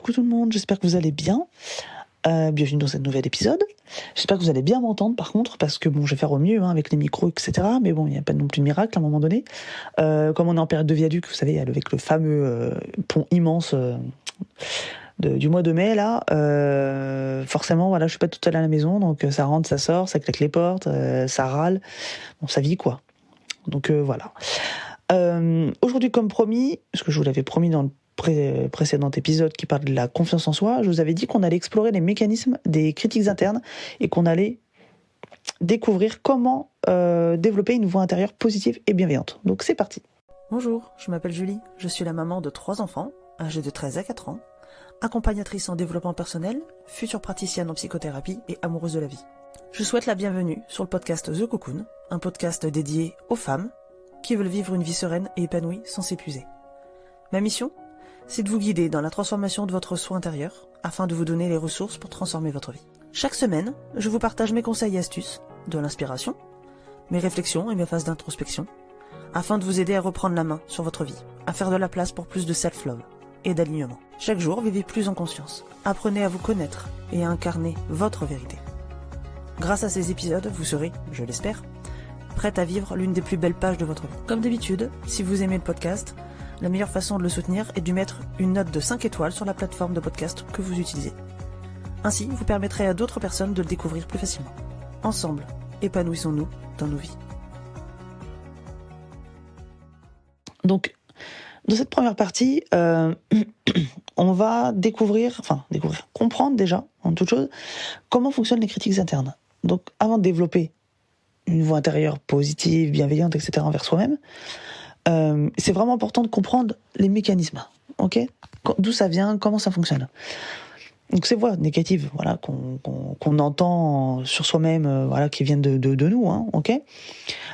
coucou tout le monde, j'espère que vous allez bien. Bienvenue dans ce nouvel épisode. J'espère que vous allez bien m'entendre par contre, parce que bon, je vais faire au mieux avec les micros, etc. Mais bon, il n'y a pas non plus de miracle à un moment donné. Comme on est en période de viaduc, vous savez, avec le fameux pont immense du mois de mai, là, forcément, voilà, je suis pas toute seule à la maison, donc ça rentre, ça sort, ça claque les portes, ça râle. Bon, ça vit quoi. Donc voilà. Aujourd'hui, comme promis, parce que je vous l'avais promis dans le précédent épisode qui parle de la confiance en soi, je vous avais dit qu'on allait explorer les mécanismes des critiques internes et qu'on allait découvrir comment développer une voix intérieure positive et bienveillante. Donc c'est parti. Bonjour, je m'appelle Julie, je suis la maman de 3 enfants, âgés de 13 à 4 ans, accompagnatrice en développement personnel, future praticienne en psychothérapie et amoureuse de la vie. Je souhaite la bienvenue sur le podcast The Cocoon, un podcast dédié aux femmes qui veulent vivre une vie sereine et épanouie sans s'épuiser. Ma mission ? C'est de vous guider dans la transformation de votre soi intérieur afin de vous donner les ressources pour transformer votre vie. Chaque semaine, je vous partage mes conseils et astuces, de l'inspiration, mes réflexions et mes phases d'introspection, afin de vous aider à reprendre la main sur votre vie, à faire de la place pour plus de self-love et d'alignement. Chaque jour, vivez plus en conscience. Apprenez à vous connaître et à incarner votre vérité. Grâce à ces épisodes, vous serez, je l'espère, prête à vivre l'une des plus belles pages de votre vie. Comme d'habitude, si vous aimez le podcast, la meilleure façon de le soutenir est de mettre une note de 5 étoiles sur la plateforme de podcast que vous utilisez. Ainsi, vous permettrez à d'autres personnes de le découvrir plus facilement. Ensemble, épanouissons-nous dans nos vies. Donc, dans cette première partie, on va comprendre déjà, en toute chose, comment fonctionnent les critiques internes. Donc, avant de développer une voix intérieure positive, bienveillante, etc. envers soi-même, c'est vraiment important de comprendre les mécanismes, ok ? D'où ça vient, comment ça fonctionne. Donc ces voix négatives, voilà, qu'on entend sur soi-même, voilà, qui viennent de nous, hein, ok ?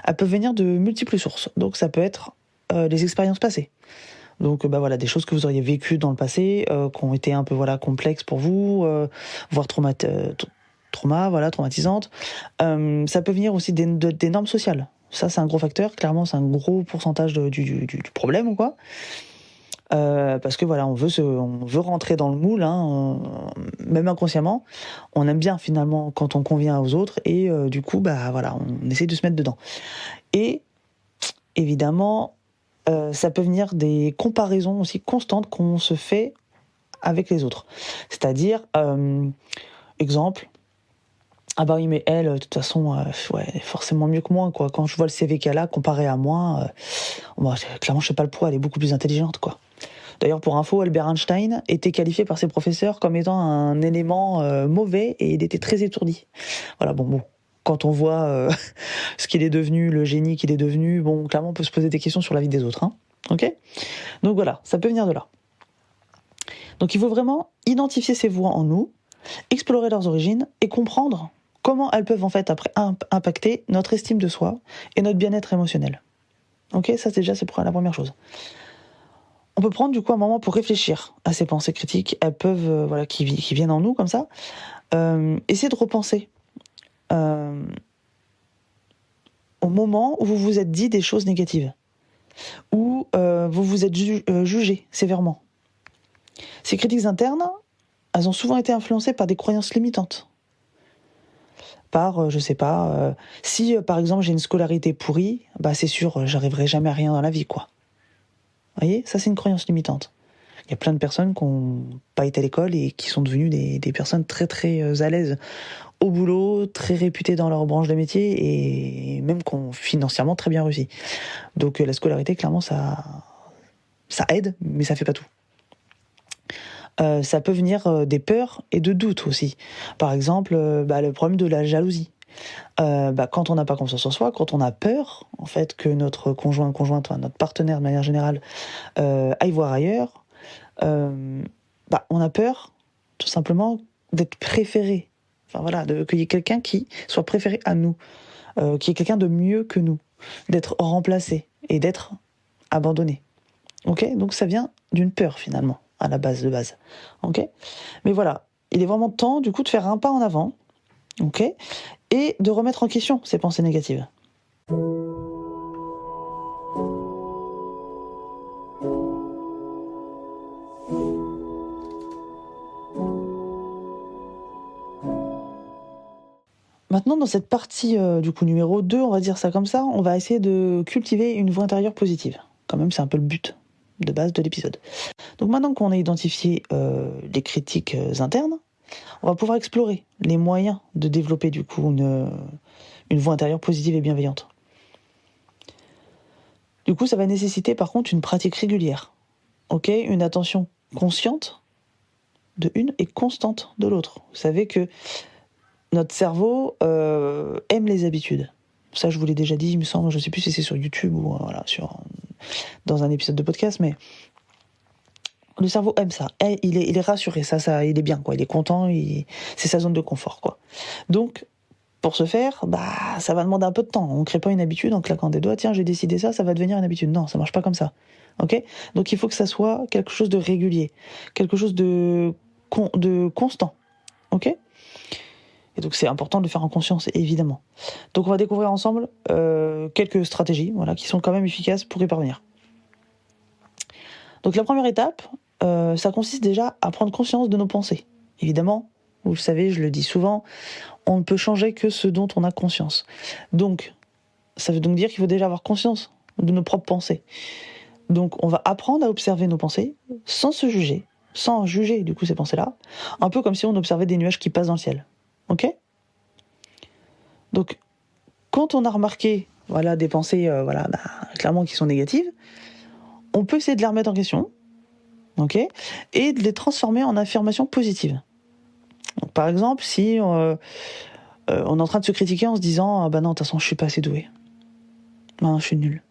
Elles peuvent venir de multiples sources. Donc ça peut être les expériences passées. Donc voilà, des choses que vous auriez vécues dans le passé, qui ont été un peu complexes pour vous, voire traumatisantes. Ça peut venir aussi des normes sociales. Ça, c'est un gros facteur. Clairement, c'est un gros pourcentage du problème, ou quoi. Parce que voilà, on veut rentrer dans le moule, hein, même inconsciemment. On aime bien finalement quand on convient aux autres, et du coup, voilà, on essaie de se mettre dedans. Et évidemment, ça peut venir des comparaisons aussi constantes qu'on se fait avec les autres. C'est-à-dire, exemple. Ah bah oui, mais elle, de toute façon, elle est forcément mieux que moi, quoi. Quand je vois le CV qu'elle a comparé à moi, clairement, je sais pas le poids, elle est beaucoup plus intelligente, quoi. D'ailleurs, pour info, Albert Einstein était qualifié par ses professeurs comme étant un élément mauvais, et il était très étourdi. Voilà, bon. Quand on voit ce qu'il est devenu, le génie qu'il est devenu, bon, clairement, on peut se poser des questions sur la vie des autres, hein. Ok ? Donc voilà, ça peut venir de là. Donc il faut vraiment identifier ces voix en nous, explorer leurs origines et comprendre comment elles peuvent en fait après impacter notre estime de soi et notre bien-être émotionnel. Ok, ça c'est pour la première chose. On peut prendre du coup un moment pour réfléchir à ces pensées critiques. Elles peuvent, qui viennent en nous comme ça. Essayez de repenser au moment où vous vous êtes dit des choses négatives, où vous vous êtes jugé sévèrement. Ces critiques internes, elles ont souvent été influencées par des croyances limitantes. Par, si par exemple j'ai une scolarité pourrie, c'est sûr, j'arriverai jamais à rien dans la vie, quoi. Vous voyez, ça c'est une croyance limitante. Il y a plein de personnes qui n'ont pas été à l'école et qui sont devenues des personnes très très à l'aise au boulot, très réputées dans leur branche de métier et même qui ont financièrement très bien réussi. Donc la scolarité, clairement, ça aide, mais ça fait pas tout. Ça peut venir des peurs et de doutes aussi. Par exemple, le problème de la jalousie. Quand on n'a pas confiance en soi, quand on a peur, en fait, que notre conjointe, notre partenaire de manière générale, aille voir ailleurs, on a peur, tout simplement, d'être préféré. Enfin voilà, qu'il y ait quelqu'un qui soit préféré à nous, qu'il y ait quelqu'un de mieux que nous, d'être remplacé et d'être abandonné. Ok ? Donc ça vient d'une peur finalement, à la base. Ok ? Mais voilà, il est vraiment temps du coup de faire un pas en avant, ok ? Et de remettre en question ces pensées négatives. Maintenant, dans cette partie du coup numéro 2, on va dire ça comme ça, on va essayer de cultiver une voix intérieure positive. Quand même, c'est un peu le but de base de l'épisode. Donc maintenant qu'on a identifié les critiques internes, on va pouvoir explorer les moyens de développer du coup une voix intérieure positive et bienveillante. Du coup, ça va nécessiter par contre une pratique régulière, une attention consciente de une et constante de l'autre. Vous savez que notre cerveau aime les habitudes. Ça, je vous l'ai déjà dit, il me semble, je ne sais plus si c'est sur YouTube ou dans un épisode de podcast, mais le cerveau aime ça. Il est rassuré, ça, il est bien, quoi. Il est content, c'est sa zone de confort, quoi. Donc, pour ce faire, ça va demander un peu de temps. On ne crée pas une habitude en claquant des doigts. Tiens, j'ai décidé ça va devenir une habitude. Non, ça marche pas comme ça. Donc, il faut que ça soit quelque chose de régulier, quelque chose de constant. Et donc, c'est important de le faire en conscience, évidemment. Donc, on va découvrir ensemble quelques stratégies, qui sont quand même efficaces pour y parvenir. Donc, la première étape, ça consiste déjà à prendre conscience de nos pensées. Évidemment, vous le savez, je le dis souvent, on ne peut changer que ce dont on a conscience. Donc, ça veut donc dire qu'il faut déjà avoir conscience de nos propres pensées. Donc, on va apprendre à observer nos pensées sans se juger, sans juger du coup ces pensées-là, un peu comme si on observait des nuages qui passent dans le ciel. Donc, quand on a remarqué des pensées clairement qui sont négatives, on peut essayer de les remettre en question, et de les transformer en affirmations positives. Donc, par exemple, si on est en train de se critiquer en se disant « Ah bah non, de toute façon, je suis pas assez doué. Non, je suis nul. »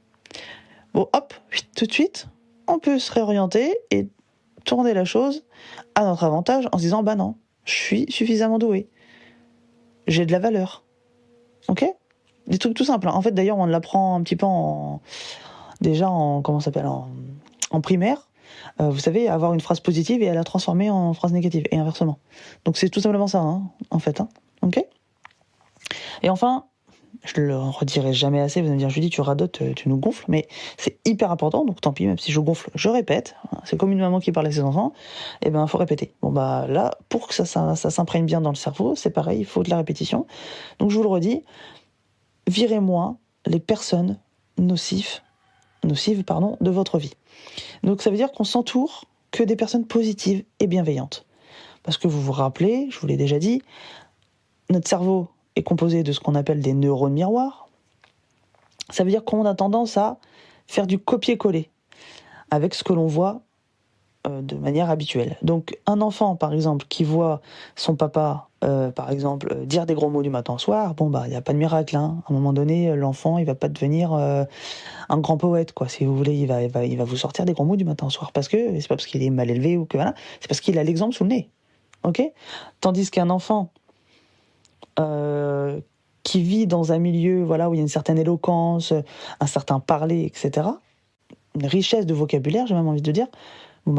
Bon, hop, tout de suite, on peut se réorienter et tourner la chose à notre avantage en se disant « Bah non, je suis suffisamment doué. J'ai de la valeur. » Des trucs tout simples. En fait, d'ailleurs, on l'apprend un petit peu en primaire. Vous savez, avoir une phrase positive et à la transformer en phrase négative, et inversement. Donc c'est tout simplement ça, en fait. Et enfin, je le redirai jamais assez, vous allez me dire, Julie, tu radotes, tu nous gonfles, mais c'est hyper important, donc tant pis, même si je gonfle, je répète. C'est comme une maman qui parle à ses enfants, il faut répéter. Là, pour que ça s'imprègne bien dans le cerveau, c'est pareil, il faut de la répétition. Donc je vous le redis, virez-moi les personnes nocives de votre vie. Donc ça veut dire qu'on s'entoure que des personnes positives et bienveillantes. Parce que vous vous rappelez, je vous l'ai déjà dit, notre cerveau est composé de ce qu'on appelle des neurones miroirs. Ça veut dire qu'on a tendance à faire du copier-coller avec ce que l'on voit de manière habituelle. Donc un enfant, par exemple, qui voit son papa, par exemple, dire des gros mots du matin au soir, il n'y a pas de miracle. À un moment donné, l'enfant, il va pas devenir un grand poète, quoi. Si vous voulez, il va vous sortir des gros mots du matin au soir. C'est pas parce qu'il est mal élevé ou que voilà, c'est parce qu'il a l'exemple sous le nez. Tandis qu'un enfant qui vit dans un milieu où il y a une certaine éloquence, un certain parler, etc., une richesse de vocabulaire, j'ai même envie de dire,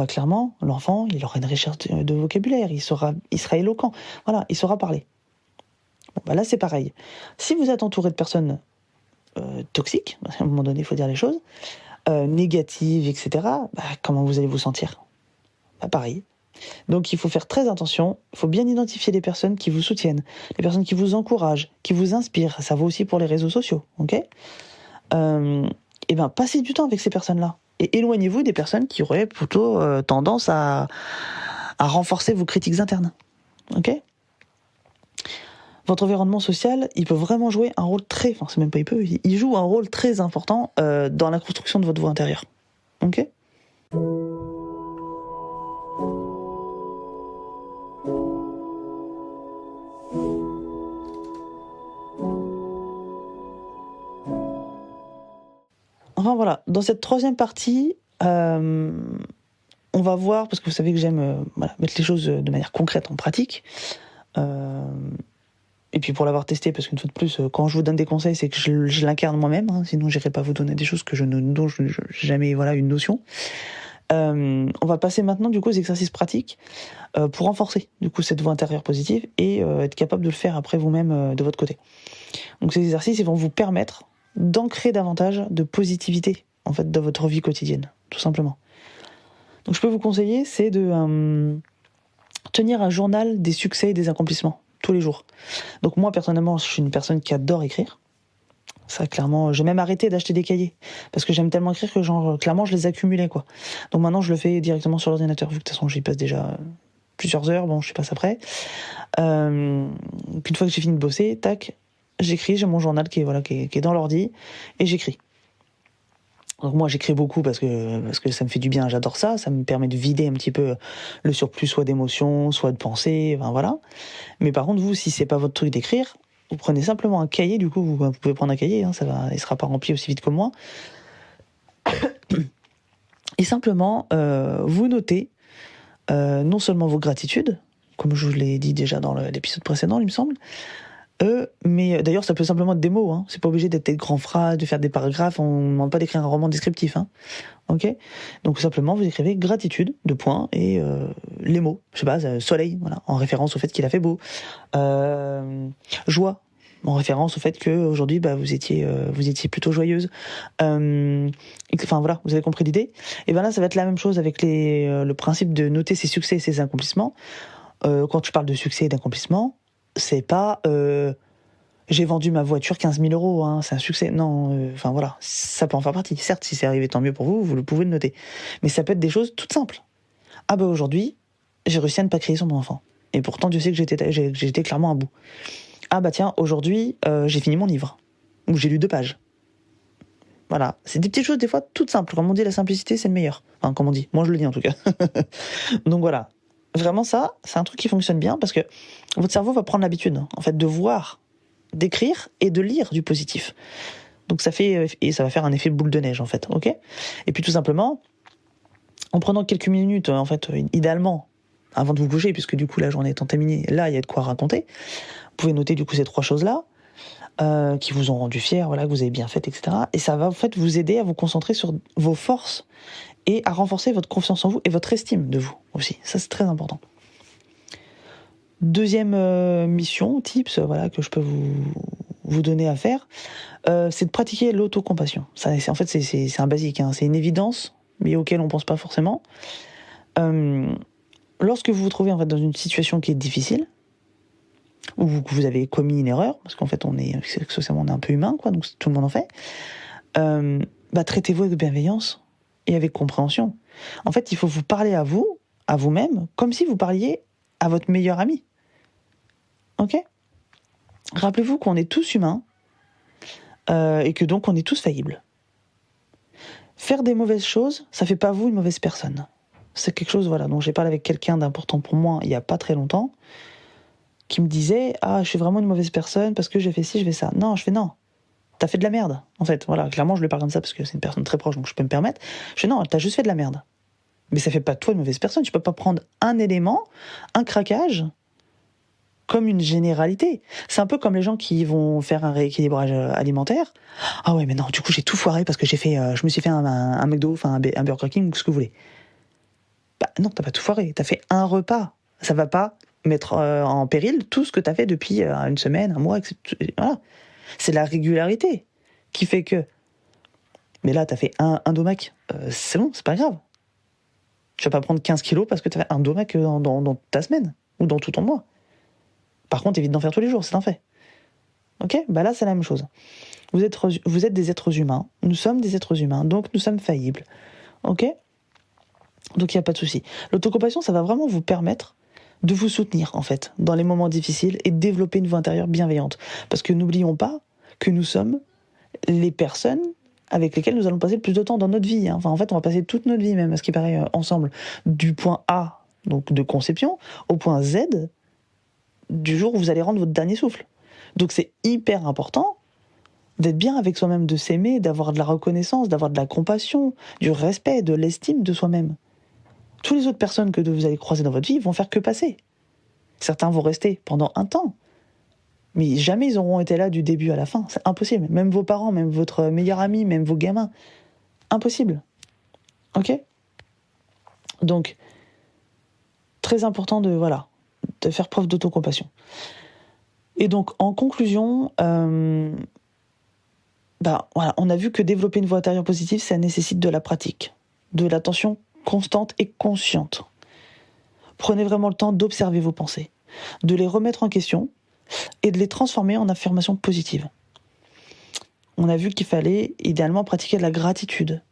clairement, l'enfant, il aura une richesse de vocabulaire, il sera éloquent, il saura parler. Là, c'est pareil. Si vous êtes entouré de personnes toxiques, à un moment donné, il faut dire les choses, négatives, etc., comment vous allez vous sentir ? Pareil. Donc, il faut faire très attention, il faut bien identifier les personnes qui vous soutiennent, les personnes qui vous encouragent, qui vous inspirent, ça vaut aussi pour les réseaux sociaux, passez du temps avec ces personnes-là. Et éloignez-vous des personnes qui auraient plutôt tendance à renforcer vos critiques internes. Votre environnement social, il peut vraiment jouer un rôle c'est même pas il joue un rôle très important dans la construction de votre voix intérieure. Enfin voilà, dans cette troisième partie, on va voir, parce que vous savez que j'aime mettre les choses de manière concrète en pratique, et puis pour l'avoir testé, parce qu'une fois de plus, quand je vous donne des conseils, c'est que je l'incarne moi-même, sinon j'irai pas vous donner des choses dont je n'ai jamais une notion. On va passer maintenant du coup aux exercices pratiques pour renforcer du coup cette voix intérieure positive et être capable de le faire après vous-même de votre côté. Donc ces exercices, ils vont vous permettre d'ancrer davantage de positivité en fait dans votre vie quotidienne, tout simplement. Donc je peux vous conseiller, c'est de tenir un journal des succès et des accomplissements tous les jours. Donc moi, personnellement, je suis une personne qui adore écrire. Ça, clairement, j'ai même arrêté d'acheter des cahiers. Parce que j'aime tellement écrire que, clairement, je les accumulais, quoi. Donc maintenant, je le fais directement sur l'ordinateur, vu que de toute façon, j'y passe déjà plusieurs heures. Bon, je passe après. Puis une fois que j'ai fini de bosser, tac, j'écris, j'ai mon journal qui est dans l'ordi, et j'écris. Donc moi j'écris beaucoup parce que ça me fait du bien, j'adore ça, ça me permet de vider un petit peu le surplus soit d'émotions, soit de pensées, enfin voilà. Mais par contre vous, si c'est pas votre truc d'écrire, vous prenez simplement un cahier, du coup vous pouvez prendre un cahier, hein, il sera pas rempli aussi vite que moi. Et simplement vous notez non seulement vos gratitudes, comme je vous l'ai dit déjà dans l'épisode précédent, il me semble, mais d'ailleurs ça peut simplement être des mots, hein. C'est pas obligé d'être des grandes phrases, de faire des paragraphes, on ne demande pas d'écrire un roman descriptif, hein. Ok. Donc simplement vous écrivez gratitude, deux points, et les mots, je sais pas, soleil, voilà, en référence au fait qu'il a fait beau, joie, en référence au fait que aujourd'hui vous étiez plutôt joyeuse, enfin voilà, vous avez compris l'idée. Et ben là ça va être la même chose avec le principe de noter ses succès et ses accomplissements. Quand tu parles de succès et d'accomplissement, c'est pas j'ai vendu ma voiture 15 000 euros, hein, c'est un succès. Non, enfin voilà, ça peut en faire partie. Certes, si c'est arrivé, tant mieux pour vous, vous le pouvez le noter. Mais ça peut être des choses toutes simples. Ah bah aujourd'hui, j'ai réussi à ne pas crier sur mon enfant. Et pourtant, Dieu sait que j'étais clairement à bout. Ah bah tiens, aujourd'hui, j'ai fini mon livre. Ou j'ai lu 2 pages. Voilà, c'est des petites choses des fois toutes simples. Comme on dit, la simplicité, c'est le meilleur. Enfin, comme on dit, moi je le dis en tout cas. Donc voilà. Vraiment ça, c'est un truc qui fonctionne bien parce que votre cerveau va prendre l'habitude, en fait, de voir, d'écrire et de lire du positif. Donc ça va faire un effet boule de neige, en fait, ok ? Et puis tout simplement, en prenant quelques minutes, en fait, idéalement, avant de vous coucher, puisque du coup la journée étant terminée, là il y a de quoi raconter. Vous pouvez noter du coup ces 3 choses-là qui vous ont rendu fiers, voilà, que vous avez bien fait, etc. Et ça va en fait vous aider à vous concentrer sur vos forces et à renforcer votre confiance en vous et votre estime de vous aussi. Ça, c'est très important. Deuxième mission, tips, voilà, que je peux vous donner à faire, c'est de pratiquer l'autocompassion. Ça, en fait, c'est un basique, hein, c'est une évidence, mais auquel on ne pense pas forcément. Lorsque vous vous trouvez en fait dans une situation qui est difficile, ou que vous avez commis une erreur, parce qu'en fait, on est un peu humain, quoi, donc tout le monde en fait, traitez-vous avec bienveillance et avec compréhension. En fait, il faut vous parler à vous-même, comme si vous parliez à votre meilleur ami. Ok ? Rappelez-vous qu'on est tous humains et que donc on est tous faillibles. Faire des mauvaises choses, ça fait pas vous une mauvaise personne. C'est quelque chose, voilà, dont j'ai parlé avec quelqu'un d'important pour moi il y a pas très longtemps, qui me disait « Ah, je suis vraiment une mauvaise personne parce que j'ai fait ci, je fais ça. » Non, je fais non. T'as fait de la merde, en fait. Voilà, clairement, je lui parle comme ça parce que c'est une personne très proche, donc je peux me permettre. Je fais non, t'as juste fait de la merde. Mais ça fait pas de toi une mauvaise personne. Tu peux pas prendre un élément, un craquage, comme une généralité. C'est un peu comme les gens qui vont faire un rééquilibrage alimentaire. Ah ouais, mais non, du coup, j'ai tout foiré parce que je me suis fait un McDo, enfin un Burger King, ou ce que vous voulez. Bah non, t'as pas tout foiré. T'as fait un repas. Ça va pas mettre en péril tout ce que t'as fait depuis une semaine, un mois, etc. Voilà. C'est la régularité qui fait que... Mais là, t'as fait un domac, c'est bon, c'est pas grave. Tu vas pas prendre 15 kilos parce que t'as fait un domac dans ta semaine, ou dans tout ton mois. Par contre, évite d'en faire tous les jours, c'est un fait. Ok ? Bah là, c'est la même chose. Vous êtes des êtres humains, nous sommes des êtres humains, donc nous sommes faillibles. Ok ? Donc il n'y a pas de souci. L'autocompassion, ça va vraiment vous permettre de vous soutenir, en fait, dans les moments difficiles et de développer une voix intérieure bienveillante. Parce que n'oublions pas que nous sommes les personnes avec lesquelles nous allons passer le plus de temps dans notre vie. Hein. Enfin, en fait, on va passer toute notre vie, même, à ce qui paraît, ensemble, du point A, donc de conception, au point Z, du jour où vous allez rendre votre dernier souffle. Donc c'est hyper important d'être bien avec soi-même, de s'aimer, d'avoir de la reconnaissance, d'avoir de la compassion, du respect, de l'estime de soi-même. Toutes les autres personnes que vous allez croiser dans votre vie vont faire que passer. Certains vont rester pendant un temps, mais jamais ils auront été là du début à la fin. C'est impossible. Même vos parents, même votre meilleur ami, même vos gamins. Impossible. Ok ? Donc, très important de faire preuve d'autocompassion. Et donc, en conclusion, on a vu que développer une voix intérieure positive, ça nécessite de la pratique, de l'attention constante et consciente. Prenez vraiment le temps d'observer vos pensées. de les remettre en question et de les transformer en affirmations positives. On a vu qu'il fallait idéalement pratiquer de la gratitude,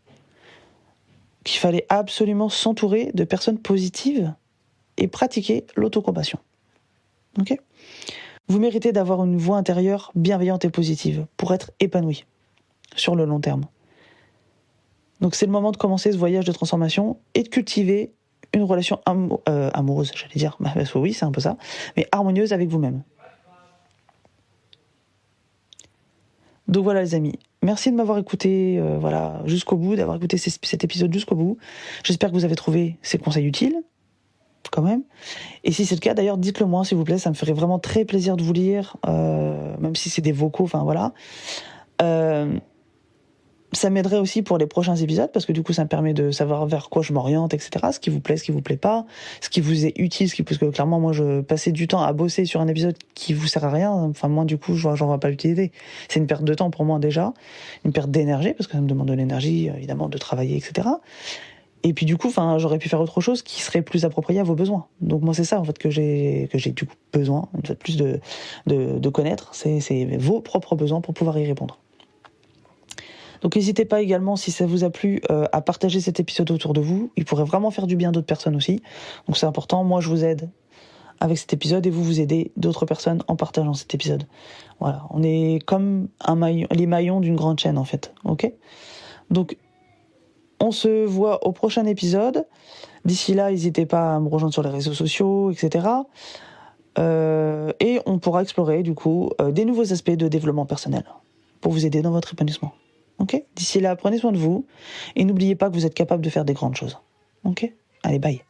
qu'il fallait absolument s'entourer de personnes positives et pratiquer l'autocompassion. Ok ? Vous méritez d'avoir une voix intérieure bienveillante et positive pour être épanoui sur le long terme. Donc c'est le moment de commencer ce voyage de transformation et de cultiver une relation amoureuse, j'allais dire, parce que oui, c'est un peu ça, mais harmonieuse avec vous-même. Donc voilà les amis, merci de m'avoir écouté jusqu'au bout, d'avoir écouté cet épisode jusqu'au bout. J'espère que vous avez trouvé ces conseils utiles, quand même. Et si c'est le cas, d'ailleurs, dites-le moi, s'il vous plaît, ça me ferait vraiment très plaisir de vous lire, même si c'est des vocaux, enfin voilà. Ça m'aiderait aussi pour les prochains épisodes, parce que du coup, ça me permet de savoir vers quoi je m'oriente, etc. Ce qui vous plaît pas, ce qui vous est utile, parce que clairement, moi, je passais du temps à bosser sur un épisode qui vous sert à rien. Enfin, moi, du coup, j'en vois pas l'utilité. C'est une perte de temps pour moi, déjà. Une perte d'énergie, parce que ça me demande de l'énergie, évidemment, de travailler, etc. Et puis, du coup, j'aurais pu faire autre chose qui serait plus approprié à vos besoins. Donc, moi, c'est ça, en fait, que j'ai du coup besoin, une fois de plus, de connaître. C'est vos propres besoins pour pouvoir y répondre. Donc n'hésitez pas également, si ça vous a plu, à partager cet épisode autour de vous. Il pourrait vraiment faire du bien à d'autres personnes aussi. Donc c'est important, moi je vous aide avec cet épisode et vous aidez d'autres personnes en partageant cet épisode. Voilà, on est comme les maillons d'une grande chaîne en fait, ok ? Donc on se voit au prochain épisode. D'ici là, n'hésitez pas à me rejoindre sur les réseaux sociaux, etc. Et on pourra explorer du coup des nouveaux aspects de développement personnel pour vous aider dans votre épanouissement. Ok ? D'ici là, prenez soin de vous et n'oubliez pas que vous êtes capable de faire des grandes choses. Ok ? Allez, bye.